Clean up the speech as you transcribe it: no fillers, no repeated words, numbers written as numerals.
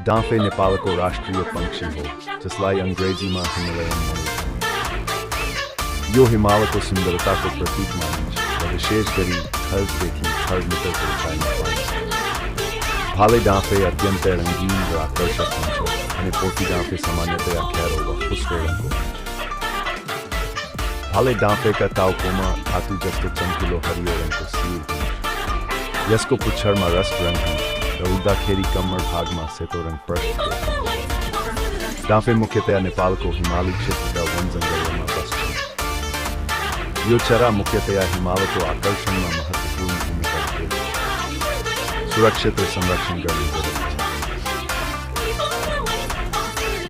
डांफे नेपाल को राष्ट्रीय पंक्षी हो जिसलाई अंग्रेजी में हिमालयन મળે यो हिमालय को सुंदरता को प्रतीक माने છે विशेष करी खर्च देखी हर मीटर को उठाई भाले डांफे अत्यंत रंगीन और आकर्षक होने पोती डांफे सामान्यतया खेरो व खुशरो रंगो भाले डांफे का तावकोमा धातु जस्तो चमकीलो हरियो रंग को सील यसको पुच्छर में रस्ट रंग है उदा खेरी कमर भाग में सेतो रंग पृष्ठ डांफे मुख्यतया नेपाल को हिमालय क्षेत्र का वन जंगलों में बस यो चरा मुख्यतया हिमालय को आकर्षण में महत्वपूर्ण भूमिका निभाते सुरक्षित और संरक्षण करने